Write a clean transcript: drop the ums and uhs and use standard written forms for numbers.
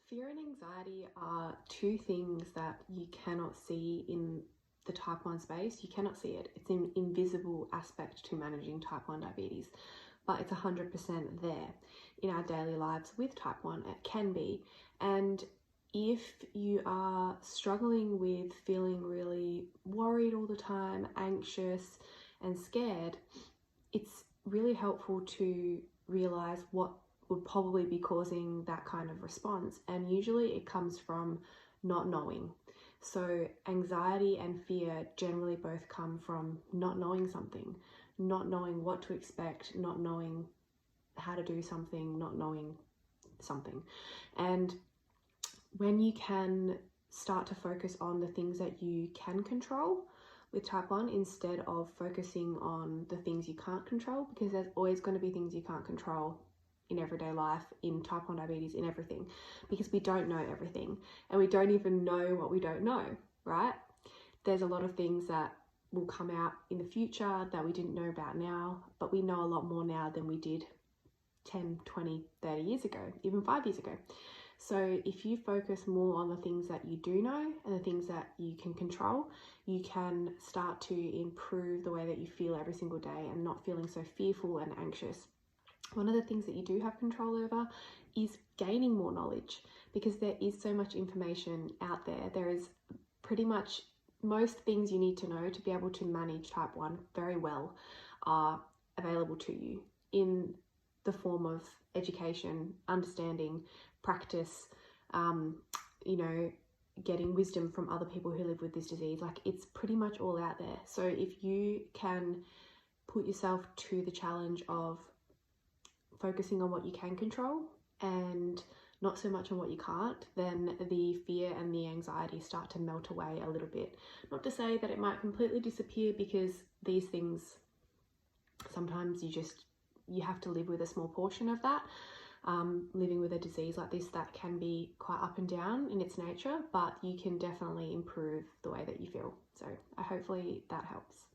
Fear and anxiety are two things that you cannot see in the type 1 space. You cannot see it. It's an invisible aspect to managing type 1 diabetes, but it's 100% there in our daily lives with type 1. It can be. And if you are struggling with feeling really worried all the time, anxious and scared, it's really helpful to realize what would probably be causing that kind of response, and usually it comes from not knowing. So anxiety and fear generally both come from not knowing something, not knowing what to expect, not knowing how to do something, not knowing something. And when you can start to focus on the things that you can control with type 1 instead of focusing on the things you can't control, because there's always going to be things you can't control in everyday life, in type 1 diabetes, in everything, because we don't know everything and we don't even know what we don't know, right? There's a lot of things that will come out in the future that we didn't know about now, but we know a lot more now than we did 10, 20, 30 years ago, even 5 years ago. So if you focus more on the things that you do know and the things that you can control, you can start to improve the way that you feel every single day and not feeling so fearful and anxious. One of the things that you do have control over is gaining more knowledge, because there is so much information out there. There is pretty much most things you need to know to be able to manage type 1 very well are available to you in the form of education, understanding, practice, getting wisdom from other people who live with this disease. Like, it's pretty much all out there. So if you can put yourself to the challenge of focusing on what you can control and not so much on what you can't, then the fear and the anxiety start to melt away a little bit. Not to say that it might completely disappear, because these things, sometimes you have to live with a small portion of that. Living with a disease like this, that can be quite up and down in its nature, but you can definitely improve the way that you feel. So hopefully that helps.